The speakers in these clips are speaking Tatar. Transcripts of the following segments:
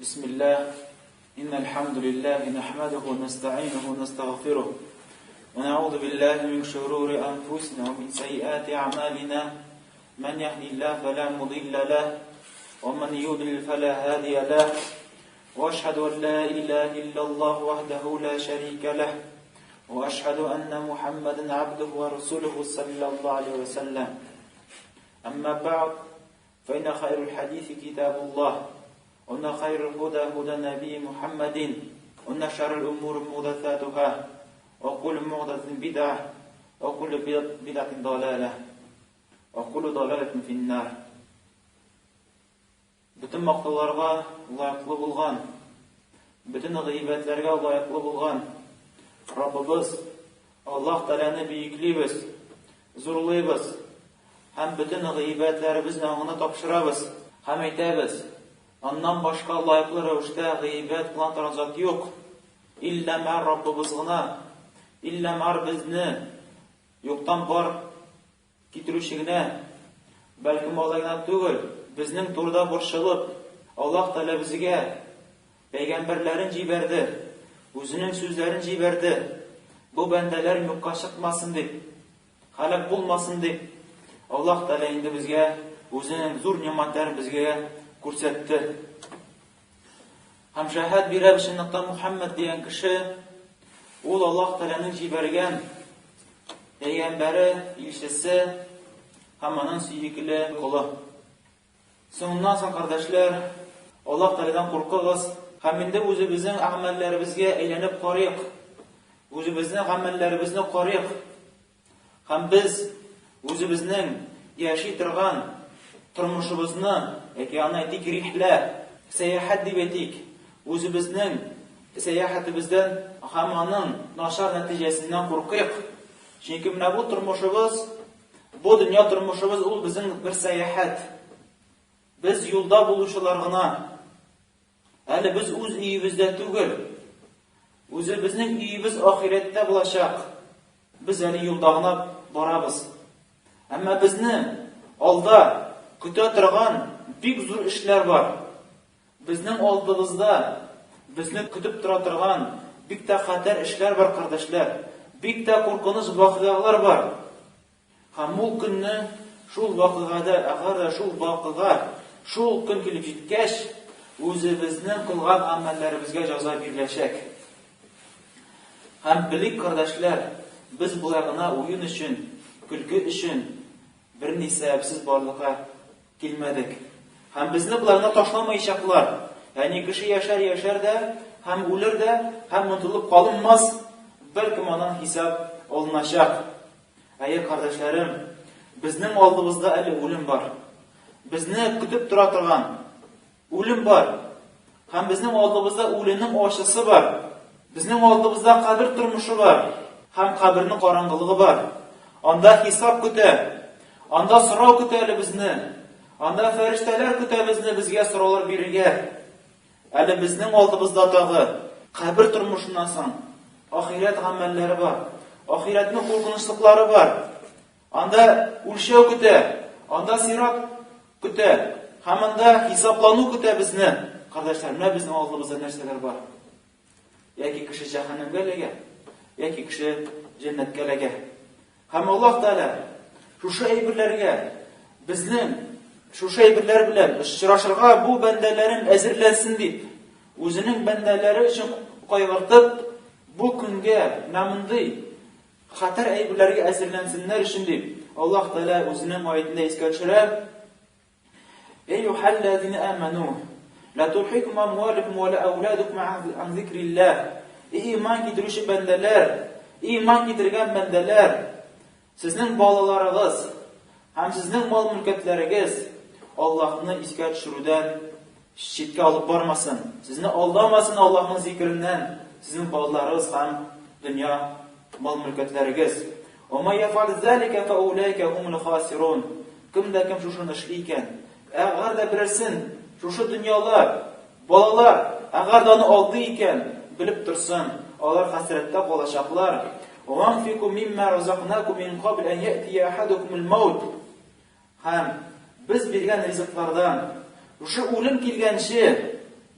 بسم الله إن الحمد لله نحمده ونستعينه ونستغفره ونعوذ بالله من شرور أنفسنا ومن سيئات أعمالنا من يهدي الله فلا مضل له ومن يضلل فلا هادي له وأشهد أن لا إله إلا الله وحده لا شريك له وأشهد أن محمدا عبده ورسوله صلى الله عليه وسلم أما بعد فإن خير الحديث كتاب الله وإن خير الهدى هدى نبي محمد وإن شر الأمور محدثاتها وكل محدثة بدعة وكل بدعة ضلالة وكل ضلالة في النار. Bütün maqtalarga layıqlı bulgan, bütün gıybetlerge layıqlı bulgan Rabbimiz Allah Teala'nı büyüklüyüz, zorluyuz. Hem bütün gıybetlerimizni ona tapşırabız, hem aytабыз. Ondan başka layıqlı rövüşte gıybet kılan tarzat yok. İlla ma'ar Rabbimiz gına, illa ma'ar bizni yoktan var kitirüşigine, belki malagına tugul, bizning turda borçlılıp, Allah Teala bizge peygamberlerin ciberdi, özünün sözlerin ciberdi. Bu bendeler yokka çıkmasın dip, halak bulmasın dip. Allah Teala indi bizge özünün zor nimetlerini bizge kursetti. Hem şahit bir Şinniqta Muhammed diyen kişi, ol Allah Teala'nın cibergen peygamberi, ilşisi, hem onun süyükli kulu. Sonundan sonra kardeşler, Allah Teala'dan korkağız. Hem indi özümüzün amellerimizge eğlenip qarıyıq. Özümüzün amellerimizini qarıyıq. Hem biz özümüzün yaşaytırgan turmuşumuzni, yani aytik rihle, seyahat deb aytik. Özümüzün seyahatimizden hem onun naşar neticesinden korkuyıq. Çünkü bu turmuşumuz, bu dünya turmuşumuz ol bizim bir seyahat. Biz yolda buluşularına, yani biz öz üyimizde tugul, özümüzün üyimiz ahirette bulacak. Biz yani yoldağına barabız. Ama bizning alda küte turgan bik zor işler var. Bizning oldimizda bizni kütüp turgan bik de xatar işler var kardeşler. Bik de korkunç vaqıalar var. Hem ol günni şul vaqıada, agar şul vaqıga, şul gün kelip jetkach, özümüzning qilgan amallerimizga jazo berilacak. Hem bilik kardeşler, biz bularına oyun için, külgü için bir sebepsiz barlığa gelmedik. Hem bizni bularına taşlamayacaklar. Yani kişi yaşar da, hem ölür de, hem unutulup kalınmaz. Belki ondan hesap olunacak. Ey kardeşlerim, bizning oldimizda eli ölüm var. Bizni kütüp turgan ölüm var. Hem bizning oldimizda ölümning oşısı var. Bizning oldimizda kabir turmuşu var. Hem kabirning qorong'iligi var. Onda hesap küte, onda so'rov küteli bizni. Onda ferishtalar küte bizni, bizga so'rovlar berige. Ali bizning oldimizda tog'i kabir turmushidan so'ng ahiret amalleri var. Ahiretning qo'rqinchliklari var. Onda o'lshov küte, onda sirat küte, hamında hisoblanu küte bizni. Kardeşler, ne bizning oldimizda narsalar var? Yoki kishi jahannamga ega, yoki kishi jannatga ega. Hem Allah Teala şu aybirlerge bizning şu aybirler bilen uchrashirga bu bandalarim azirlansin deb o'zining bandalari uchun qo'yib bu kunga namunday xatar aybirlarga azirlansinlar uchun deb Allah Teala o'zining oyatida esga tushirib: Eyyuhallazina amanu la tulhikum amwalukum wa la auladukum an zikrillah. İman getirişi bandalar, iman getirgan bandalar, sizning bolalarınız, hem sizning mal mülketleriniz Allah'ını esga tushiruvdan chetga olib bormasin. Sizni aldamasın Allah'ın zikrinden. Sizin bolalarınız hem dünya mal mülketleringiz. Ve ma yaf'al zalika fa ulaika humul khasirun. Kimda kim shuni ishlaykan, agar da bilirsin, şu dünyalar, bolalar agar da uni oldi ekan, bilib tursin, ular hasratda qolacaklar. وَانْفِقُوا مِمَّا رَزَقْنَاكُمْ مِنْ قَبْلِ أَنْ يَأْتِيَ أَحَدُكُمُ الْمَوْتُ. Hem biz bergan rizqlardan şu o'lim kelgancha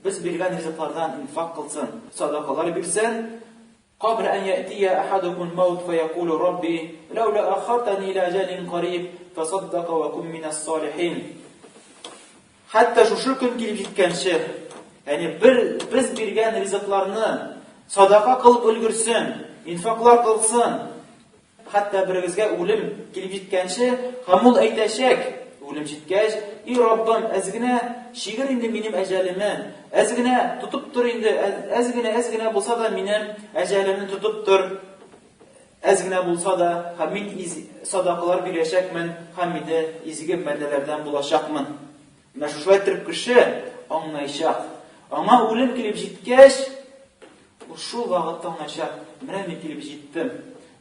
Biz биргән ризыклардан инфак кылсын, садакалар бирсен. قبل أن يأتي أحدكم الموت فيقول ربي لولا أخرتني إلى أجل قريب فصدق وكن من الصالحين. Hatta şu gün kelip jitkәнче, yani biz биргән ризыкларны садака кылып өлгерсен, инфаклар кылсын. Hatta birigizгә үлем килеп җиткәнче, һәм ул әйтәчәк, үлем җиткәч, "И Раббым, әзгенә шигыр инде минем әҗәлемне, әзгенә тутып тур инде, әзгенә булса да минем әҗәлемне тутып тур. Әзгенә булса да, һәм мин садакалар бирәчәкмен, һәм мине изге бәндәләрдән булачакмын." Менә шулай итеп кеше аңлаячак. Аңа үлем килеп җиткәч, шул вакытта аңлаячак, менә мин килеп җиттем.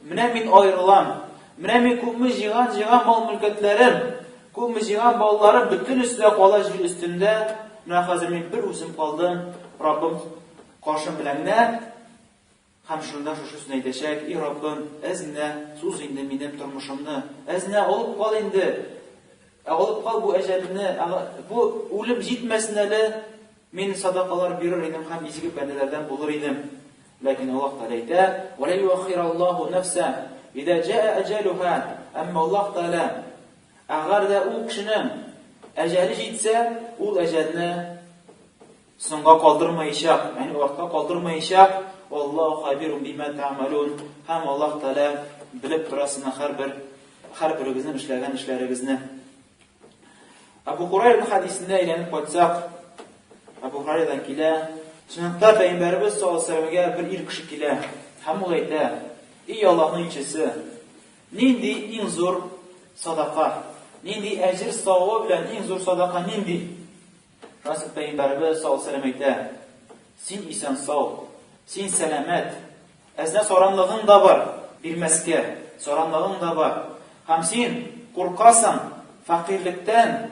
Менә мин аерылам. Менә мин күпме җыйган мал-мөлкәтләрем, күпме җыйган балаларым бөтен өстә кала җир өстендә. Менә хәзер мин бер үзем калдым. Раббым каршым белән генә һәм шунда шушысын әйтәчәк: "И Раббым, әзгенә суз инде минем тормышымны. Әзгенә алып кал инде. Алып кал бу әҗәлне. Бу үлем җитмәсен әле. Мин садакалар бирер идем һәм изге бәндәләрдән булыр идем." Ләкин Аллаһ Тәгалә әйтә: "Вәлә юахираллаһу нафсан ида җаа аҗалуха." Әмма Аллаһ Тәгалә әгәр дә ул кешенең әҗәле җитсә, ул әҗәлне соңга калдырмаячак, ягъни вакытка калдырмаячак. Аллаһу хабирун бима таъмалун. Һәм Аллаһ Тәгалә белеп турасына һәрберегезнең эшләгән эшләрегезне. Абу Хурайра хадисендә әйләнеп кайтсак, Абу Хурайрадан килә, Шунда Пәйгамбәрбез саллаллаһу алейһи ва сәлләмгә бер ир кеше килә. Һәм ул әйтә: "И Аллаһның илчесе, нинди иң зур садака, нинди әҗр савабы белән иң зур садака нинди?" Расул Пәйгамбәрбез саллаллаһу алейһи ва сәлләм әйтә: "Син исән сау, син сәламәт, әзнә саранлыгың да бар, бирмәскә саранлыгың да бар. Һәм син куркасың фақирлектән,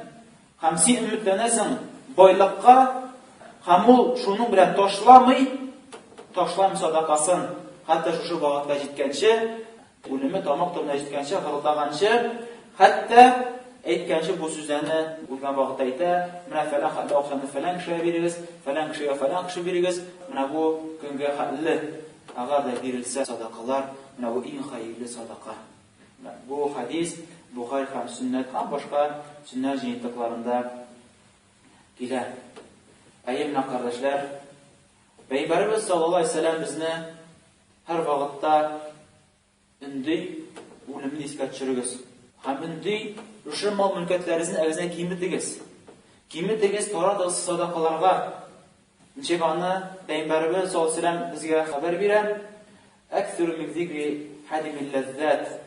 һәм син өметләнәсең байлыкка." Һәм ул шуның белән ташламый садакасын. Хәтта шушы вакытка җиткәнче, үлеме тамак төбенә җиткәнче, хырылдаганчы, хәтта әйткәнче бу сүзләрне үлгән вакытта әйтә: "Менә фәлән хәлле акчаны фәлән кешегә бирегез, фәлән кешегә фәлән кеше бирегез. Менә бу көнгә хәлле агар да бирелсә садакалар, менә бу иң хәерле садака." Бу хадис Бухари һәм Сөннәт һәм башка сөннәт җыентыкларында килә. Әйемнә кардәшләр, Пәйгамбәрбез саллаллаһу алейһи ва сәлләм безне һәр вакытта инде үлемне искә төшерегез. Һәм инде шушы мал-мөлкәтләрегезне әгезенә киметегез таратыгыз садакаларга. Ничек аны Пәйгамбәрбез саллаллаһу алейһи ва сәлләм безгә хәбәр бирә: "Аксуру мин зикри хадимил лаззат."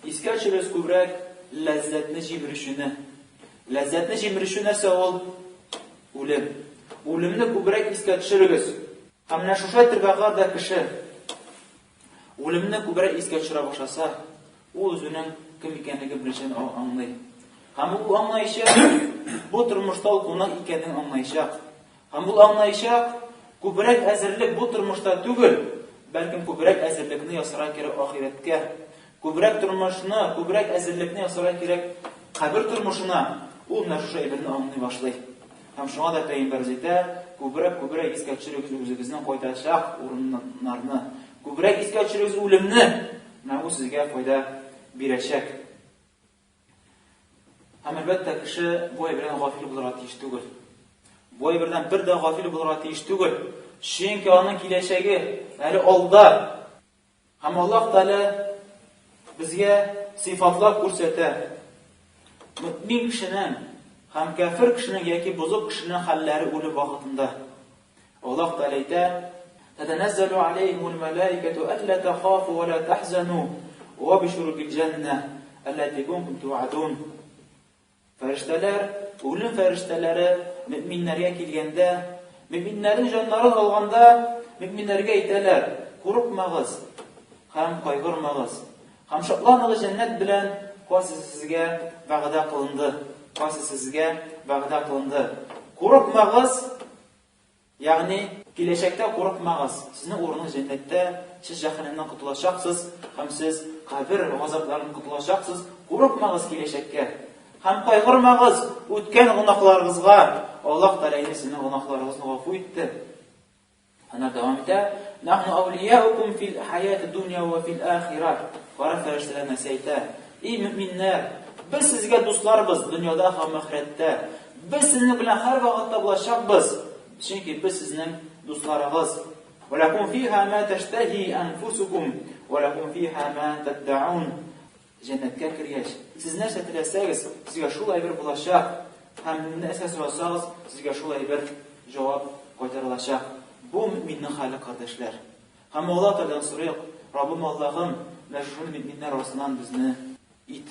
Искә төшерегез күбрәк ләззәтне җимерешүне. Ләззәтне җимерешү нәрсә ул? Үлем. Үлемне күбрәк искә төшерегез. Һәм менә шушы тирбәгә дә кеше үлемне күбрәк искә төшерә башласа, ул үзенең кем икәнлеген белешен аңлый. Һәм ул аңлаячак, бу тормышта ул кунак икәнен аңлаячак. Һәм ул аңлаячак, күбрәк әзерлек бу тормышта түгел, бәлкем күбрәк әзерлекне ясарга кирәк ахирәткә. Күбрәк тормышны, күбрәк әзерлекне ясарга кирәк кабер тормышына. Ул менә шушы әйберне аңлый башлый. Һәм шуңа да Пәйгамбәр әйтә: "Күбрәк искә төшерегез үзегезнең кайтачак урыннарны. Күбрәк искә төшерегез үлемне. Менә бу сезгә файда бирәчәк." Һәм әлбәттә кеше бу әйбердән гафил булырга тиеш түгел. Бу әйбердән бер дә гафил булырга тиеш түгел. Чөнки аның киләчәге әле алда. Һәм Аллаһ Тәгалә безгә сыйфатлар күрсәтә. Мөэмин кешенең һәм кафир кешенең яки бузык кешенең хәлләре үлем вакытында. Аллаһ Тәгалә әйтә: "Татаназзалу алейхимул малаикату алла тахафу ва ла тахзану ва бишру бил джаннah allati kuntum tu'adun." Фәрештәләр, үлем фәрештәләре мөэминнәргә килгәндә, мөэминнәрнең җаннарын алганда, мөэминнәргә әйтәләр: "Курыкмагыз һәм кайгырмагыз. Һәм шатланыгыз җәннәт белән, сезгә вәгъдә кылынды. Курыкмагыз, ягъни киләчәктә курыкмагыз. Сезнең урыныңыз җәннәттә, сез җәһәннәмнән котылачаксыз, һәм сез кабер газапларынан котылачаксыз. Курыкмагыз киләчәккә. Һәм кайгырмагыз үткән гынаһларыгызга, Allah Teala inде sizin günahlarınızı gafu etti. Ana devam eder. Nahnu awliyaukum fil hayati dunya ve fil ahireh. Kara ferişteler neseyte. Ey müminler, biz sizge dostlarız dünyada hem ahirette. Biz sizinle bilen her vakitte bulaşacağız. Çünkü biz sizin dostlarınız. وَلَكُمْ فِيهَا مَا تَشْتَهِي أَنْفُسُكُمْ وَلَكُمْ فِيهَا مَا تَدَّعُونَ. Cennetke kiriyek. Siz nerse tileseniz sizge şulay bir bulaşacak. Hem nerse sorsanız sizge şulay bir cevap koytarılacak. Bu müminin hali kardeşler. Hem Allah Teala'dan soruyor. Rabbim Allah'ım ve şu müminler arasından bizni it.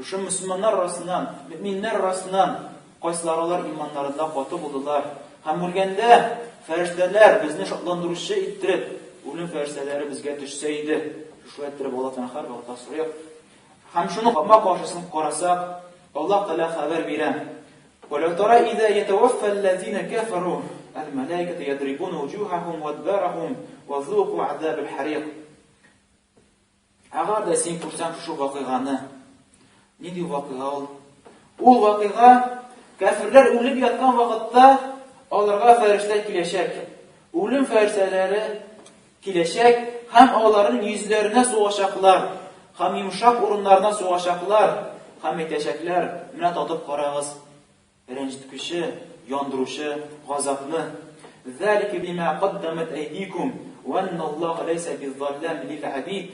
Şu Müslümanlar arasından, müminler arasından qaysilarilar imanlarında katı buldular. Hem ölgende ferişteler bizni şartlandırışı ittirip, ölüm ferişteleri bizge düşseydi. Şu ettirip Allah Teala her vakit soruyor. Hem şunu kapma karşısını korasak, Allah Teala haber veren. وَلَوْ تَرَى إِذَا يَتَوَفَّى الَّذ۪ينَ كَفَرُوا الْمَلَائِكَةَ يَضْرِبُونَ وُجُوهَهُمْ وَادْبَارَهُمْ وَذُوقُوا عَذَابَ الْحَرِيقِ. Agar da sen kursan şu vakıganı, ne diyor vakıga ol? O vakıga, kafirler ölüp yatkan vakitte onlarga ferişteler kileşek. Ölüm ferişteleri kileşek, hem onların yüzlerine soğuşaklar, hem yumuşak orunlarına soğuşaklar, hem etecekler, mine tatıp karağız. Rencitüküşü, yandırışı, gazaplı. ذَلِكِ بِمَا قَدَّمَتْ اَيْد۪يكُمْ وَاَنَّ اللّٰهَ لَيْسَ بِالظَّلَّامِ لِلْعَب۪يدِ.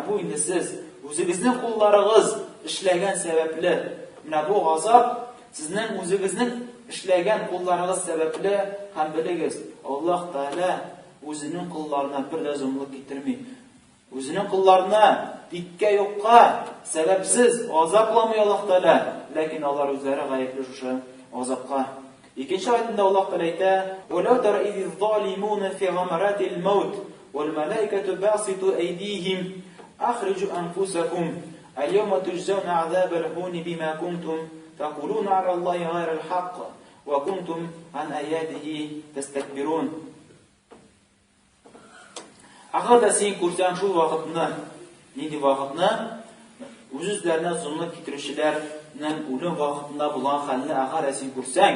Bu indi siz, özünüzün kullarınız işlegen sebeple, bu gazap sizin özünüzün işlegen kullarınız sebeple hem biligiz. Allah Teala özünün kullarına bir de zulmluk getirmeyi. Özünün kullarına dikke yokka sebepsiz azaplamıyor Allah Teala. Lakin Allah özleri gayetli şu azapka. İkinci ayetinde Allah Teala ise وَلَوْ تَرَ اِذِ الظَّالِمُونَ فِي غَمَرَاتِ الْمَوْتِ وَالْمَلَائِكَةُ بَاسِطُوا أَيْدِيهِمْ أَخْرِجُوا أَنْفُسَكُمْ الْيَوْمَ تُجْزَوْنَ عَذَابَ الْهُونِ بِمَا كُنْتُمْ تَقُولُونَ عَلَى اللّٰهِ غَيْرَ الْحَقِّ وَكُنْتُمْ عَنْ آيَاتِهِ تَسْتَكْبِرُونَ. Agar da sen kursan şu vakitini, neydi vakitini? Özüzlerine zulmü getirişçilerinin ölüm vakitinde bulan halini agar da sen kursan,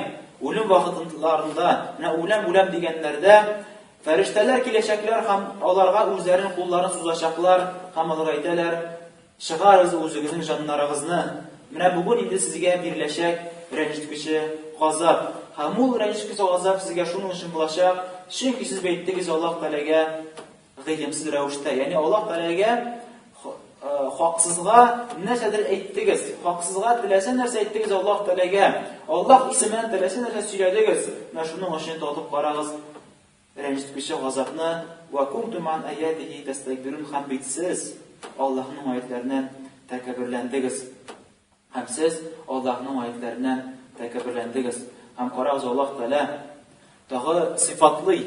ölüm vakitlarında, ölüm degenlerde, ferişteler kileşekler, hem onlarga özlerinin kullarını suzlaşaklar, hem onlara eyteler, çıkarız özünüzün canlarınızını. Bugün indi sizge birleşek, rencitüküşü, gazap. Hem o rencitüküşü, gazap sizge şunun için bulaşak. Çünkü siz beyttiniz Allah Teala'ya gıymsiz rəvişdə. Yani Allah Teala'ya haksızlığa nəsədir etdiniz. Haksızlığa diləsə nəsə etdiniz Allah Teala'ya. Allah ismini diləsə nəsə söylədiniz. Şunun için tatıb qarağız. Rencitüküşü, gazapını. وَكُمْتُمْ عَنْ اَيَّاتِهِ تَسْتَكْبِرُونَ. Hem siz Allah'ın ayetlerinden tekebürlendiniz. Hem siz Allah'ın ayetlerinden tekebürlendiniz. Hem qarağız Allah Teala dağı sıfatlı,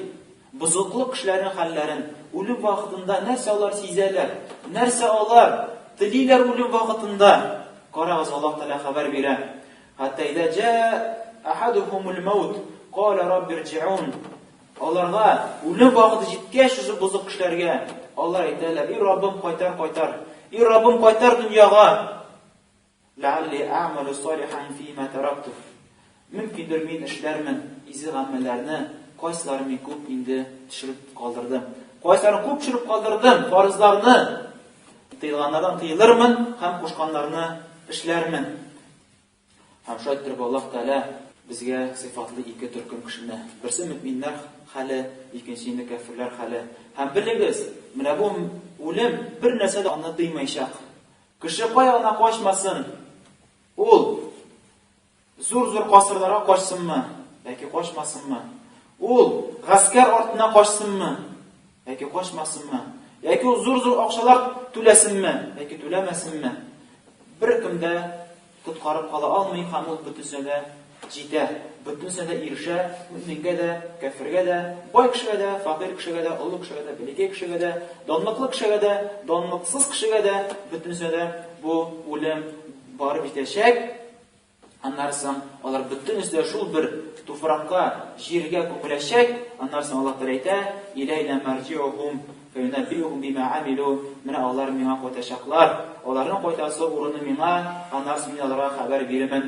buzuklu kişilerin hallerin ölüm vaxtında nərsə onlar sezərlər, nərsə onlar dililər ölüm vaxtında. Qarağız Allah Teala haber verən. Hatta izə cəə əhaduhumul mevt qala rabbi irci'un. Onlarga ölüm vaxtı jitkəş şu buzuq kişilərə Allah eytərlər: "Ey Rabbim qaytar. Ey Rabbim qaytar dünyaga. La'alli a'malu salihan fima taraktu." Mümkündür men işlərmin, izi amellerini qaysilarini ko'p indi tushirib qoldirdim. Qaysilarini ko'p tushirib qoldirdim. Farzlarni tiyilganlardan tiyilirmin, ham qo'shqanlarni ishlarmin. Ham shu aytib Allah Teala bizga sifatli ikki turkum kishini, birsi müminlar hali, ikkinchisi kafirlar hali. Ham biligiz, mana bu o'lim bir narsada onni deymayshaq. Kishi qo'yog'ina qo'shmasin. Ul zo'r qasrlarga qo'shsinmi yoki qo'shmasinmi? Ul g'askar ortidan qo'shsinmi yoki qo'shmasinmi? Yoki zo'r oqshalar to'lasinmi yoki to'lamasinmi? Bir kimda qutqarib qola olmay, ham ul butunsiga jita, butunsiga irsha, mu'minga da, kafirga da, boy kishiga da, faqir kishiga da, ulug' kishiga da, bilike kishiga da, donliqli kishiga da, donliqsiz kishiga da, butunsiga bu o'lim borib yetishak. Anlarsam ular bütün üstü şul bir tufrakka, jirga ko'milashak. Anlarsam Allah tarayta ilayna marji'uhum fa yunabbi'uhum bima 'amilu. Mana ular menga qo'ytashaqlar. Ularning qo'ytasi o'rni menga, anlarsam men ularga xabar beraman.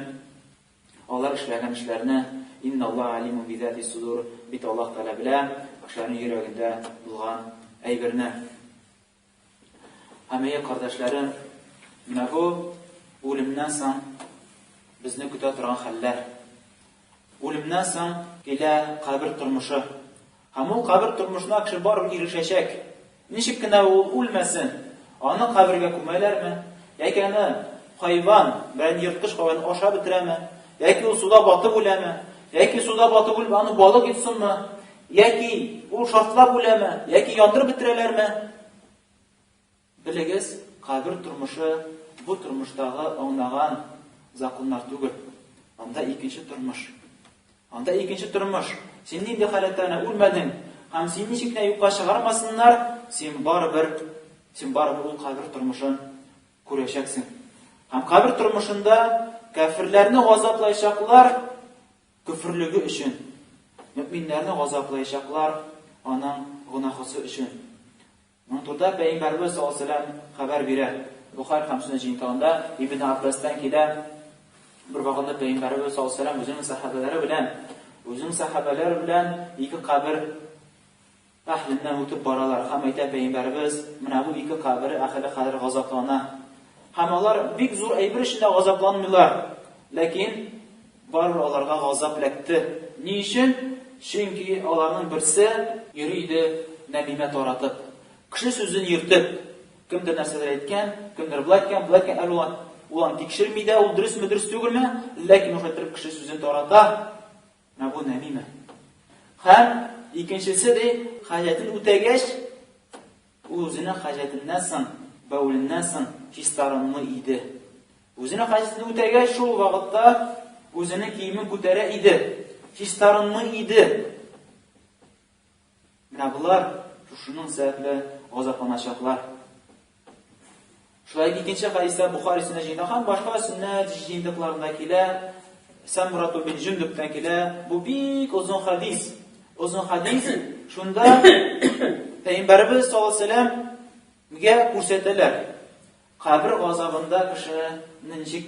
Ular ishlagan ishlarini Инналлаһа алимун бизати судур. Бит Аллаһ Тәгалә белә кешеләрнең йөрәгендә булган әйберне. Һәм кардәшләрем, менә бу үлемнән соң безне көтә торган хәлләр. Үлемнән соң килә кабер тормышы. Һәм ул кабер тормышына кеше барып ирешәчәк. Ничек кенә ул үлмәсен? Аны кабергә күмәләрме? Яки аны хайван, бер йырткыч хайван ашап бетерәме? Яки ул суда батып үләме? Яки суда батып үлеп аны балык итсенме? Яки ул шартлап үләме? Яки яндырып бетерәләрме? Белегез, кабер тормышы бу тормыштагы аңлаган законнар түгел. Анда икенче тормыш. Анда икенче тормыш. Син нинди халәттә үлмәдең, һәм син ничек кенә юкка чыгармасыннар, син барыбер ул кабер тормышын күрәчәксең. Һәм кабер тормышында кафирләрне газаплаячаклар күфрлеге өчен. Мөэминнәрне газаплаячаклар аның гынаһысы өчен. Моның турында Пәйгамбәрбез саллаллаһу алейһи ва саллям хәбәр бирә. Бухари һәм Сунан җинтагында Ибн Аббастан килә. Бер вакытта Пәйгамбәрбез саллаллаһу алейһи ва саллям үзенең сахабалары белән ике кабер әһленнән үтеп баралар. Һәм әйтә Пәйгамбәрбез, менә бу ике кабер әһле хәзер газаплана. Һәм алар бик зур әйбер өчен газапланмыйлар. Ләкин барыбер аларга газап эләкте. Ни өчен? Чөнки аларның берсе йөри иде нәмимә таратып. Кеше сүзен йөртеп, кемдер нәрсәләр әйткән, кемдер булай әйткән, ул тикшерми дә, ул дөресме, дөрес түгелме? Ләкин ул хәтер кеше сүзен тарата. Менә бу нәмимә. Һәм икенчесе дә хаҗәтен үтәгәч, ул үзенең хаҗәтеннән соң, бәүленнән соң хистарынмы иде. Үзенең хаҗәтен үтәгәч, шул вакытта үзенең киемен күтәрә иде. Хистарынмы иде. Менә булар шуның сәбәпле газапланачаклар. Шулай икенче хадистә Бухари Сунан җинде һәм башка сөннәт җиндикларында килә. Самрату бин Җундубтан килә. Бу бик узун хадис. Узун хадис. Шунда Пәйгамбәрбез саллаллаһу алейһи ва саллямга күрсәтәләр. Кабер газабында кешене ничек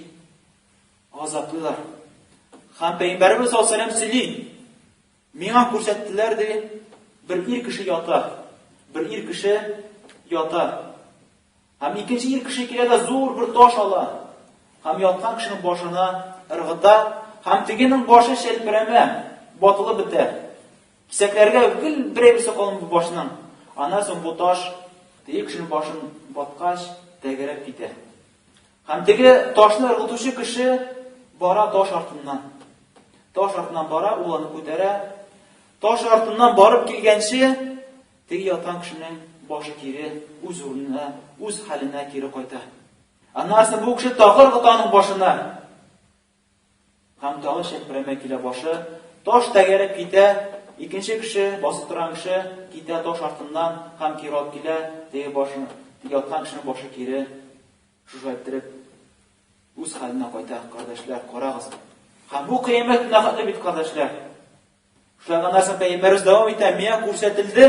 газаплыйлар. Һәм Пәйгамбәрбез саллаллаһу алейһи ва саллям сөйли. Миңа күрсәттеләр ди, бер ир кеше ята. Бер ир кеше ята. Һәм икенче ир кеше килә дә зур бер таш ала. Һәм яткан кешенең башына ыргыта. Һәм тегенең башы шәлперәмә, батылып бетә. Кисәкләргә гел берәйберсе калын бу башның. Аннан соң бу таш теге кешенең башын баткач тәгәрәп китә. Һәм теге ташны ыргытучы кеше бара таш артыннан. Таш артыннан бара, ул аны күтәрә. Таш артыннан барып килгәнче, теге яткан кешенең башы кире үз урынына, үз хәленә кире кайта. Аннан соң бу кеше тагы ыргыта аның башына. Һәм тагы шәлперәмә килә башы, таш тәгәрәп китә. Икенче кеше, басып торган кеше китә таш артыннан һәм кире алып килә. Теге башын, теге яткан кешенең башы кире шушы иттереп үз хәленә кайта. Кардәшләр, карагыз. Һәм бу кыямәт нәхәтле бит, кардәшләр. Шуңа нәрсә Пәйгамбәрбез дәвам итә, миңа күрсәтелде,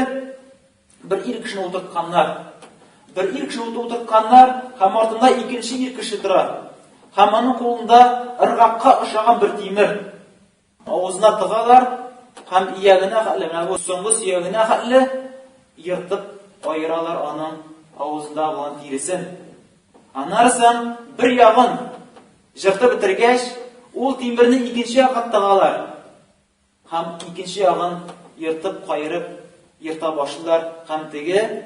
бер ир кешене утыртканнар. Бер ир кешене утыртканнар, һәм артында икенче ир кеше тора. Һәм аның кулында ыргакка ошаган бер тимер. Авызына тыгалар, һәм иягенә хәтле, менә бу соңгы сөягенә хәтле йыртып айыралар аның авызында булган тиресен. Аннан соң бер ягын җыртып бетергәч, ул тимерне икенче ягка тыгалар. Һәм икенче ягын йыртып кайырып йырта башлар. Һәм теге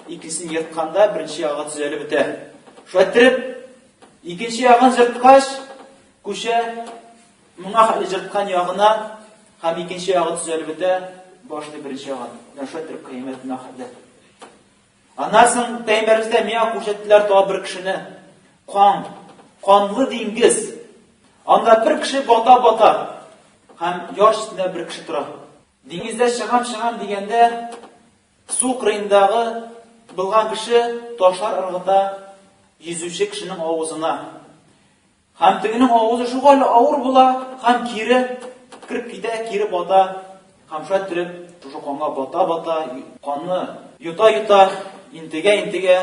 икесен йыртканда беренче ягы төзәлеп бетә. Шулай икенче ягын җырткач, күчә моңа хәтле җырткан ягына, һәм икенче ягы төзәлеп бетә, башлы беренче ягын. Шулай кыямәт нәхәтле. Аннан соң Пәйгамбәрбездә миңа күрсәттеләр тагы бер кешене. Канлы диңгез. Анда бер кеше бата. Һәм яр өстендә бер кеше тора. Диңгездә чыгам дигәндә, су кырыендагы булган кеше ташлар ыргыта йөзүче кешенең авызына. Һәм тегенең авызы шугал авыр була, һәм кире кирип китә, кире бата. Һәм шулай итеп, шушы канга бата, канны юта, интегә,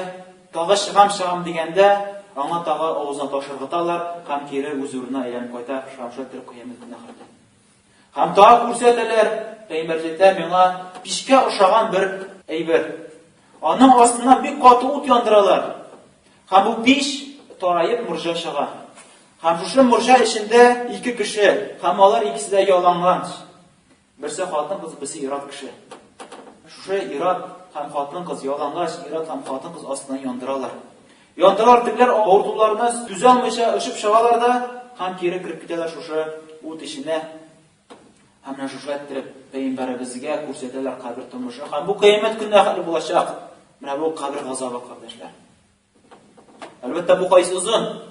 тагы чыгам дигәндә, аңа тагы авызына таш ыргыталар, һәм кире үз урынына әйләнеп кайта. Шулай итеп кыямәт нәхәтле. Һәм тагы күрсәтәләр, Пәйгамбәр әйтә, миңа пишкә охшаган бер әйбер. Аның астына бик каты ут яндыралар. Һәм бу пиш тараеп мурҗа чыга. Һәм шушы мурҗа эчендә ике кеше, һәм алар икесе дә яланган. Берсе хатын-кыз, берсе ир-ат кеше. Шушы ир-ат һәм хатын-кыз ялангач, ир-ат һәм хатын-кыз астына яндыралар. Яндыралар, тегеләр авыртуларына түзә алмыйча очып чыгалар да, һәм кире кирип китәләр шушы ут эченә. Һәм менә шушы әйттереп Пәйгамбәребезгә күрсәтәләр кабер тормышы. Һәм бу кыямәт көнендә хәл булачак. Менә бу кабер газабы, кардәшләр. Әлбәттә бу кайсы узын.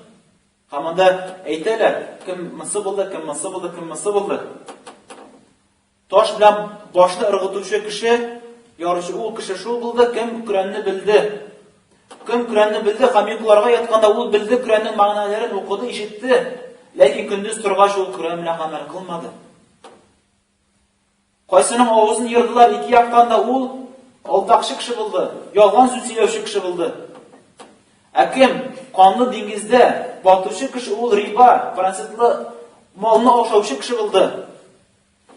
Һәм анда әйтәләр, кем мысы булды, кем мысы булды, кем мысы булды. Таш белән башны ыргытучы кеше, ярышы ул кеше шул булды, кем Коръәнне белде. Кем Коръәнне белде, һәм йокларга ятканда ул белде, Коръәннең мәгънәләрен укыды, ишетте. Ләкин көндез торгач ул Коръән белән гамәл кылмады. Кайсының авызын йырдылар, ике яктан да ул алдакчы кеше булды, ялган сүз сөйләүче кеше булды. Кем канлы диңгездә батучы кеше, ул риба, французлы малны ашаучы кеше булды.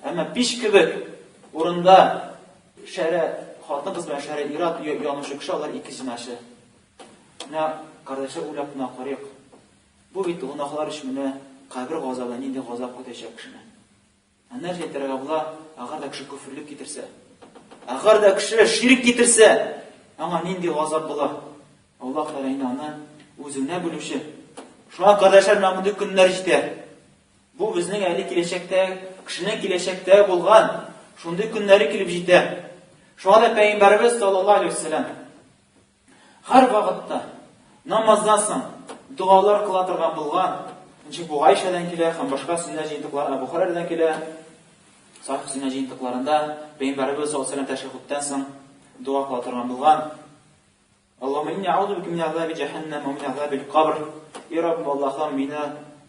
Әмма пиш кебек урында шәрә хатын-кыз белән шәрә ир-ат янучы кеше, алар ике җинашы. Менә кардәшләр, уйлап кына карыйк. Бу бит гынаһлар өчен менә кабер газабы, нинди газап көтәчәк кешене. Әнә җитәргә була, агар да кеше күферлек китерсә, агар да кеше ширк китерсә, аңа нинди газап була. Аллаһ Тәгалә инде аны үзенә белүче. Шуңа кардәшләр, менә мондый көннәр җитә. Бу безнең әле киләчәктә, кешенең киләчәктә булган шундый көннәре килеп җитә. Шуңа да Пәйгамбәрбез саллаллаһу алейһи ва саллям һәр вакытта намаздан соң дуалар кыла торган булган. Ничек бу Айшадан килә, һәм башка сөннәт җыентыклары Абу Хурайрадан килә. Сахих сөннәт җыентыкларында Пәйгамбәрбез саллаллаһу алейһи ва саллям тәшәһһүдтән соң дуа кыла торган булган. Аллаһумма инни аъузу бика мин азаби җаһаннам ва мин азаби ал-кабр. И Раббим, Аллаһым, мине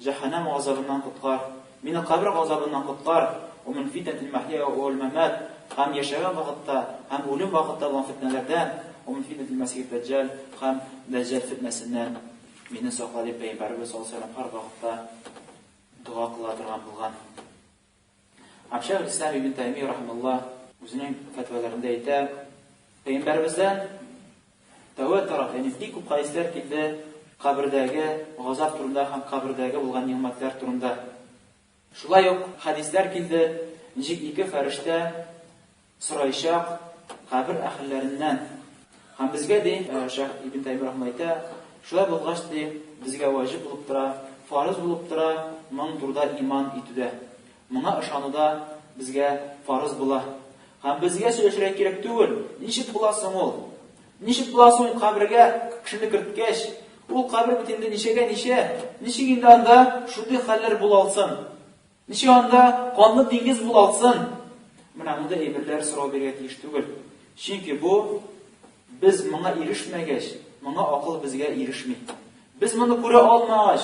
җаһаннам газабыннан коткар, мине кабер газабыннан коткар, ва мин фитнатил махья ва ал-мамат, һәм яшәгән вакытта, һәм үлем вакытта булган фитнәләрдән, ва мин фитнатил масих даҗҗал, һәм даҗҗал фитнәсеннән мине сакла, дип Пәйгамбәрбез саллаллаһу алейһи ва саллям һәр вакытта дуа кыла торган булган. Шәйх ислам ибн Тәймия рахимахуллаһ үзенең фатваларында әйтә, Пәйгамбәрбездән тәватара, ягъни бик күп хәдисләр килде кабердәге газап турында һәм кабердәге булган нимәтләр турында. Шулай ук хәдисләр килде, ничек ике фәрештә сорайчак кабер әһелләреннән. Һәм безгә ди, Шәйх ибн Тәймия рахимахуллаһ әйтә, шулай булгач ди, безгә ваҗиб булып тора, фарыз булып тора моның турында иман итүдә. Моңа ышануда безгә фарыз була. Һәм безгә сөйләшергә кирәк түгел. Ничек була соң ул? Ничек була соң кабергә кешене керткәч, ул кабер бит инде ничек инде анда шундый хәлләр була алсын? Ничек анда канлы диңгез була алсын? Менә монда әйберләр сорау бирергә тиеш түгел. Чөнки бу без моңа ирешмәгәч, моңа акыл безгә ирешми. Без моны күрә алмагач,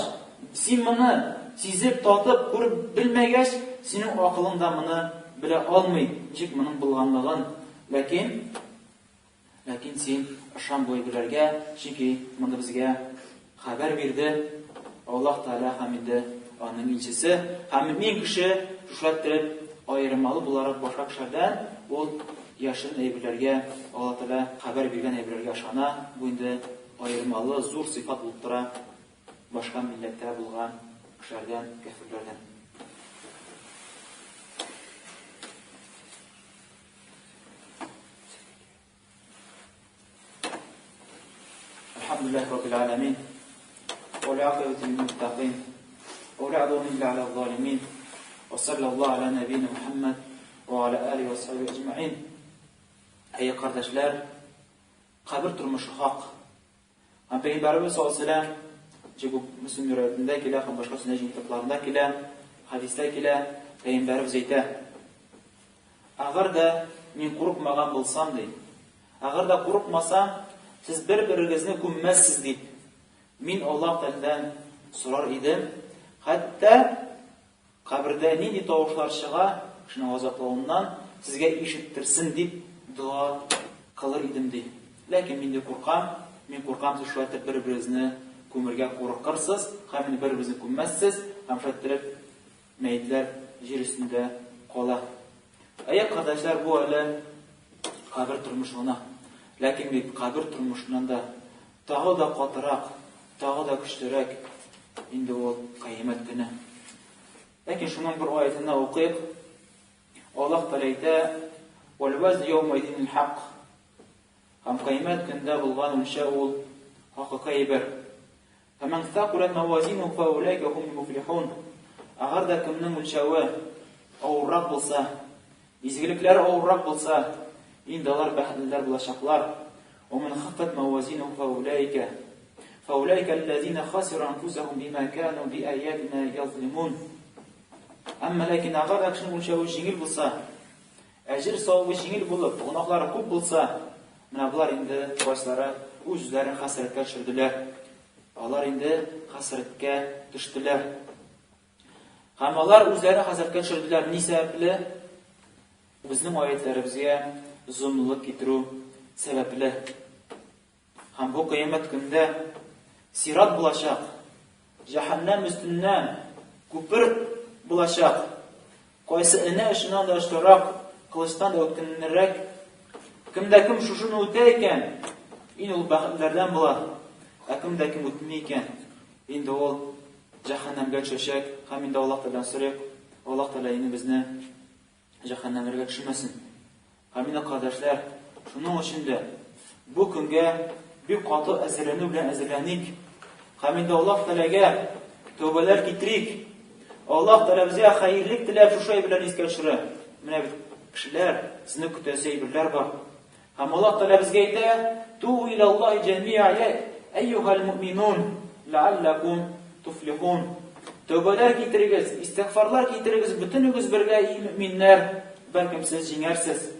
син моны сизеп, татып, күреп белмәгәч, синең акылың да моны белә алмый, ничек моның булганлыгын. Ләкин син ышан бу әйберләргә, чөнки моны безгә хәбәр бирде Аллаһ Тәгалә һәм инде аның илчесе. Һәм мин кеше шулай аермалы буларак башка кешеләрдән ул яшен әйберләргә, Аллаһ Тәгалә хәбәр биргән әйберләргә ышана. Бу инде аермалы зур сыйфат булып тора башка милләттә булган кешеләрдән, кафирләрдән. Alhamdulillah Rabbil alamin. Wa al-aqibatu lil muttaqin. Wa la 'udwana illa 'ala adh-dhalimin. Wa sallallahu ala nabiyyina Muhammad wa ala alihi wa sahbihi ecma'in. Ey kardeşler, kabir turmuşu hak. Peygamberimiz sallallahu aleyhi ve sellem bu Müslüm rivayetinde kile, başka sünnet kitaplarında kile, hadiste kile, Peygamberimiz aytı. Agar da men qo'rqmagan bo'lsam deydi. Agar da qo'rqmasam, siz bir-biringizni ko'mmassiz deydi. Men Alloh Taoladan so'rar edim, hatto qabrda nindi tovushlar chiqa, shuni azoblandan sizga eshittirsin deb duo qilar edim deydi. Lekin men de qo'rqam, siz shu yerda bir-biringizni ko'mirga qo'rqirsiz, ham bir-biringizni ko'mmassiz, ham shu yerda mayitlar yer ustida кала. Kardeşler, bu öyle kabir turmuşuna. Lakin bir kabir turmuşundan da daha da katırak, daha da güçlürek indi o kıyamet günü. Lakin şunun bir ayetinde okuyup Allah Teala وَالْوَزْنِ يَوْمَئِذٍ الْحَقِّ Hem kıyamet günde bulgan ol hakiki bir. فَمَنْ ثَقُلَتْ مَوَازِينُهُ فَأُولَٰئِكَ هُمُ الْمُفْلِحُونَ Eğer de kimnin ölçeği ağırrak bulsa, izgilikleri ağırrak bulsa, indalar bəxtliler bulaşaklar. وَمَنْ خَفَّتْ مَوَازِينُهُ فَأُولَٰئِكَ الَّذِينَ خَسِرُوا أَنفُسَهُمْ بِمَا كَانُوا بِآيَاتِنَا يَظْلِمُونَ Ama lakin eğer de kişinin ölçeği jingil bulsa, ecir savabı jingil bulup, günahları көп bulsa, bunlar indi başları özlerini hasretke düşürdüler. Onlar indi hasretke düştüler. Hem onlar özlerini hasretke düşürdüler. Ni sebeple? Bizim ayetlerimizde zulmluk getiru sebeple. Hem bu kıyamet günde sirat bulaşak, cehennem üstünden köpür bulaşak, kaysı ene ışından da ıştırak, kılıçtan da ötkünlerek, kimde kim şuşunu öteyken, in ol bəxtlerden bular. Kimde kim ötmeyken, indi ol cehennemge çöşek, hem indi Allah Teala sürek, Allah Teala yine bizni cehennemlerge düşürmesin. Hem indi kardeşler, şunun için de bu günge bir katı ezirleni bilen ezirlenik. Hem indi Allah Teala'ya tövbeler getirik. Allah Teala bize hayırlık dilep şu şey bilen iskeçiri. Mine kişiler, sizni kütesi birler var. Hem Allah Teala bize ite, tu ilallahi cemi'a eyyuhal mu'minun leallekum tuflihun. Tövbeler getiririz, istiğfarlar getiririz, bütünüz birge iyi müminler, belki siz jingersiz.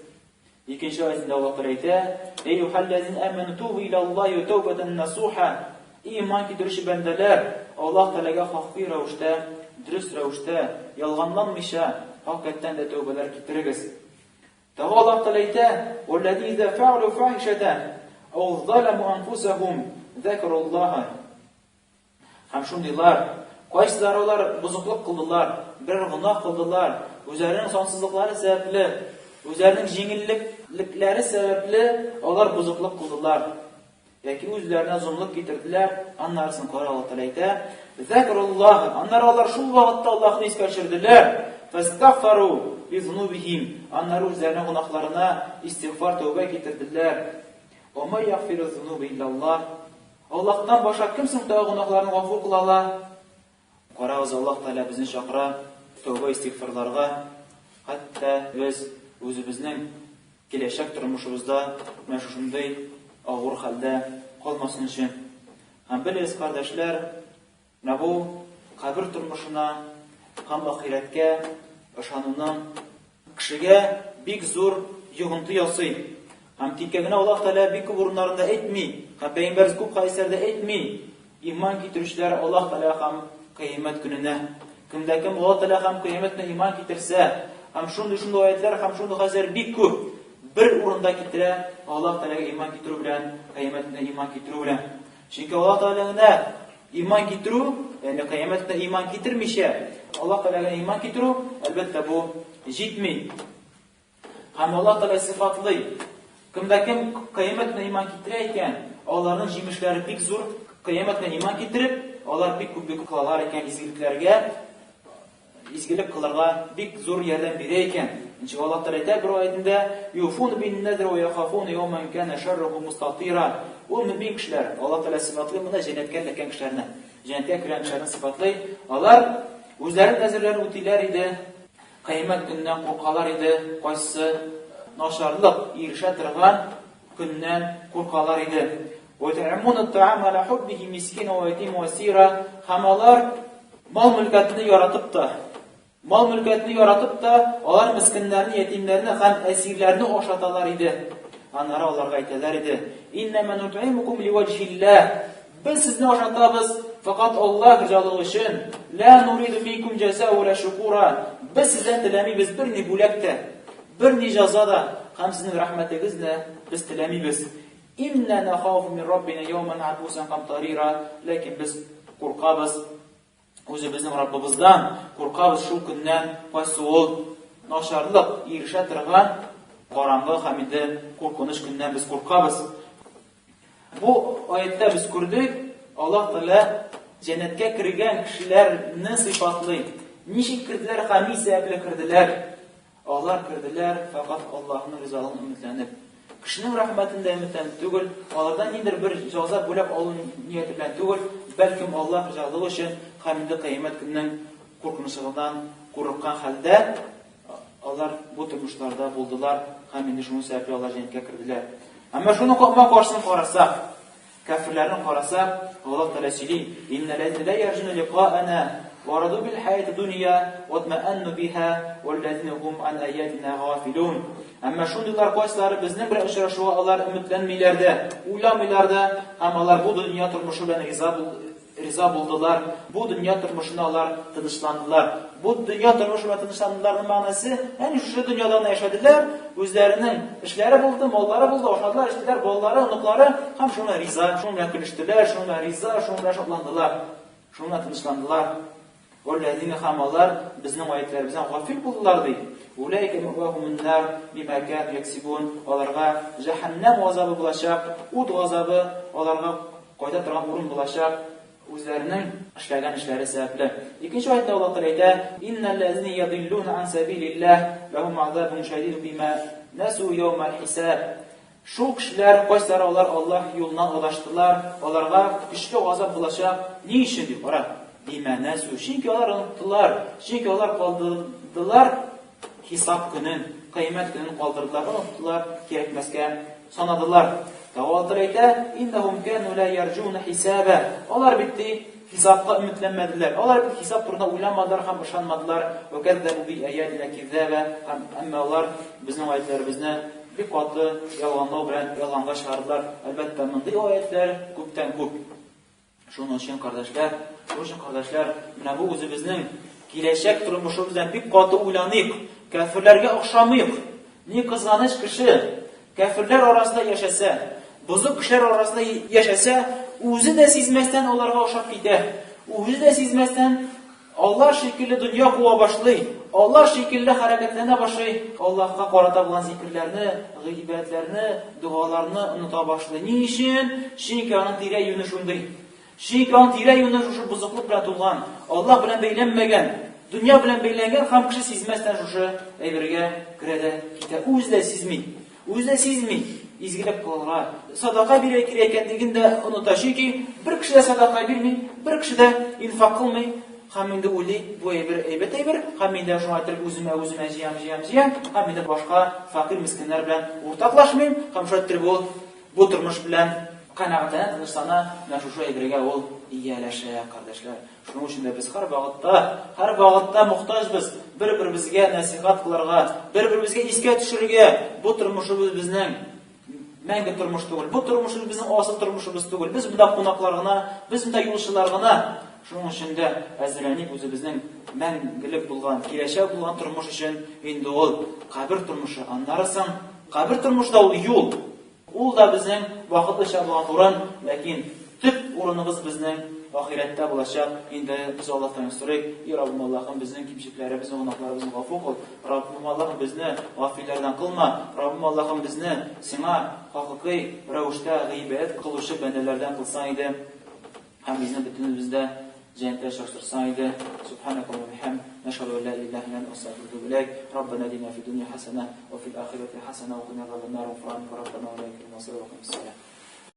İkinci ayetinde Allah Teala ite, eyyuhallezin amenu tubu ilallahi tevbeten nasuha. İman getirişi bendeler, Allah Teala'ya hakiki revişte, dürüst revişte, yalganlanmışa, hakikaten de tövbeler getiririz. Daha Allah Teala ite, وَالَّذِي اِذَا فَعْلُوا فَاحِشَةً اَوْ ظَلَمُوا أَنْفُسَهُمْ ذَكَرُوا اللّٰهَ Hem şundiler, kaysiler olar bozukluk kıldılar, bir günah kıldılar, üzerinin sonsuzlukları sebeple, üzerinin jengillikleri sebeple olar bozukluk kıldılar. Yaki üzerine zulmluk getirdiler, anlarsın kara Allah Teala ite, ذَكَرُوا اللّٰهَ Onlar şu vakitte Allah'ını iskeçirdiler. فَاسْتَغْفَرُوا بِذُنُوبِهِمْ Onlar üzerine günahlarına istiğfar tövbe getirdiler. وَمَا يَغْفِرُ الذُّنُوبِ اِلَّا اللّٰهِ Allah'tan başka kimsin daha günahlarını gafur kılala? Qarağız Allah Teala bizin şakra tövbe istiğfarlarga hatta biz özümüzün gelecek durmuşumuzda meşhurunday ağır halde kalmasın için. Hem biliriz kardeşler, ne bu kabir durmuşuna hem ahiretke ışanınan kişiye bir zor yığıntı yasay. Hem tikkegine Allah Teala bir kuburunlarında etmi, hem Peygamberimiz kub kayserde etmi. İman getirişler Allah Teala hem kıyamet gününe. Kimde kim Allah Teala hem kıyametine iman getirse, hem şundu ayetler, hem şundu hazır bir kub bir urunda getire, Allah Teala'ya iman getiru bilen, kıyametine iman getiru bilen. Çünkü Allah Teala'ya iman getiru, yani kıyametine iman getirmişe, Allah Teala'ya iman getiru, elbette bu jitmi. Hem Allah Teala sıfatlı. Kimde kim kıyametine iman getireyken, onların jimişleri pek zor, kıyametine iman getirip, onlar pek kübük kılalar iken izgilik kılarga pek zor yerden bireyken, çünkü Allah Teala bir ayetinde yufun bin nedr ve yakhafun yawman kana sharruhu mustatira. O mümin kişiler, Allah Teala sıfatlı buna cennetke gelen kişilerine, cennete giren kişilerin sıfatlı. Onlar özlerinin nezirlerini utiler idi, kıyamet günden korkalar idi, kaysı naşarlık irşa tırgan günden korkalar idi. وَتَعْمُونَ الطَّعَامَ عَلَى حُبِّهِ مِسْكِينَ وَيَتِيمَ وَأَسِيرًا Hamalar mal mülkiyetini yaratıp da onlar miskinlerini, yetimlerini, hem esirlerini oşatalar idi. Onlara onlarga aytırlar idi. İnnemâ nut'imukum liwajhillah. Biz sizni oşatabız fakat Allah rızalığı için. La nuridu minkum cezâ ve la şukura. Biz sizden dilemiybiz bir ni bulakta, bir ni cezada, hem sizin rahmetinizle biz dilemiybiz. İnna nakhafu min rabbina yawman abusan qamtarira. Lakin biz korkabız. O'zi bizning Rabbimizdan qo'rqamiz shu kundan, qaysi ol начарлык ирешә торган караңгы һәм инде куркыныч көннән без куркабыз. Бу аятта без күрдек, Аллаһ Тәгалә җәннәткә кергән кешеләрне сыйфатлый. Ничек керделәр һәм ни сәбәпле керделәр? Алар керделәр фақат Аллаһның ризалыгын өметләнеп. Кешенең рәхмәтендә өметләнеп түгел, алардан ниндидер бер җәза бүләк алу нияте белән түгел, бәлкем Аллаһ ризалыгы өчен һәм инде кыямәт көннең куркынычыннан курыккан хәлдә алар бу тормышларда булдылар һәм инде шуның сәбәпле алар җәннәткә керделәр. Әмма шуның каршысын карасак, кафирләрне карасак, Аллаһ Тәгалә сөйли: "Инна лазина ярҗуна лиқаана ва раду бил хаят дунья ва тмаанну биха валлазина хум ан аятина гафилун." Әмма шундыйлар кайсылары безнең белән очрашуга алар өметләнмиләр дә, уйламыйлар да, һәм алар бу дөнья тормышы белән риза булдылар. Бу дөнья тормышына алар тынычландылар. Бу дөнья тормышы белән тынычландыларның мәгънәсе, әни шушы дөньяда гына яшәделәр, үзләренең эшләре булды, маллары булды, ашадылар, эчтеләр, балалары, оныклары, һәм шуңа риза, шуңа белән көлештеләр, шуңа риза, шуңа белән шатландылар, шуңа тынычландылар. Валлазина хамалар безнең аятларыбыздан гафил булдылар ди. Улайка муахумун нар бима кан яксибун. Аларга җәһәннәм газабы булачак, ут газабы аларга кайда торган урын булачак, үзләренең эшләгән эшләре сәбәпле. Икенче аятта Аллаһ Тәгалә әйтә: "Иннал лазина ядиллуна ан сабилиллах лахум азабун шадид бима насу яумал хисаб." Шул кешеләр кайсылары алар Аллаһ юлыннан адаштылар, аларга көчле газап булачак. Ни өчен дип кара? Бима насу, чөнки алар оныттылар, чөнки алар калдырдылар хисап көнен, кыямәт көнен калдырдылар, оныттылар, кирәкмәскә санадылар. Аллаһ әйтә: "Иннахум кану ла ярҗуна хисаба." Алар битти хисапка өметләнмәделәр. Алар бит хисап турында уйламадылар һәм ышанмадылар. Ва кәззәбу би аятина кизаба. Әмма алар безнең аятларыбызны бик каты ялганлау белән ялганга чыгардылар. Әлбәттә, мондый аятлар күптән күп. Шуның өчен кардәшләр, менә бу үзебезнең киләчәк тормышыбыздан бик каты уйланыйк. Кафирләргә охшамыйк. Ни кызганыч кеше кафирләр арасында яшәсә, бузык кешеләр арасында яшәсә, үзе дә сизмәстән аларга охшап китә. Үзе дә сизмәстән Аллаһ шикелле дөнья куа башлый. Аллаһ шикелле хәрәкәтләнә башлый. Аллаһка карата булган зикрләрне, гыйбадатларны, дуаларны оныта башлый. Ни өчен? Чөнки аның тирә-юне шундый. Чөнки аның тирә-юне шушы бузыклык белән тулган. Аллаһ белән бәйләнмәгән, дөнья белән бәйләнгән һәм кеше сизмәстән шушы әйбергә керә дә китә. Үзе дә сизми. Үзе сизми, изгелек кылырга, садака бирә кирәк икәнлеген дә оныта. Чөнки бер кеше дә садака бирми, бер кеше дә инфак кылмый, һәм инде уйлый, бу әйбәт әйбер, һәм инде шуңа әйтеп үземә җыям, һәм инде башка факир мискиннәр белән уртаклашмыйм, һәм шуңа әйтеп бу тормыш белән канәгатьләнә, тынычлана, менә шушы әйбергә ул ияләшә, кардәшләр. Шуның өчен дә без һәр вакытта мохтаҗбыз бер-беребезгә насихат кылырга, бер-беребезгә искә төшерергә. Бу тормышыбыз безнең мәңге тормыш түгел. Бу тормышыбыз безнең асыл тормышыбыз түгел. Без монда кунаклар гына, без монда юлчылар гына. Шуның өчен дә әзерләник үзебезнең мәңгелек булган, киләчәк булган тормыш өчен. Инде ул кабер тормышы, аннары соң кабер тормышында ул юл. Ул да безнең вакытлыча булган урын, ләкин төп урыныбыз безнең ахирәттә булачак. Инде без Аллаһтан сорыйк: "Я Раббым, Аллаһым, безнең кимчекләребезне, гөнаһларыбызны гафу кыл. Раббым, Аллаһым, безне гафиләрдән кылма. Раббым, Аллаһым, безне сиңа хакыйкый рәвештә гыйбадәт кылучы бәндәләрдән кылсаң иде. Һәм безне бөтенебездә җәннәткә чакырсаң иде. Субханака ва бихамд, нәшһәдү ан ла илаһа илля анта, настагфирука ва нәтубу илейк. Раббана атина фид дунья хасана ва фил ахирати хасана ва қина азабан нар. Гуфраника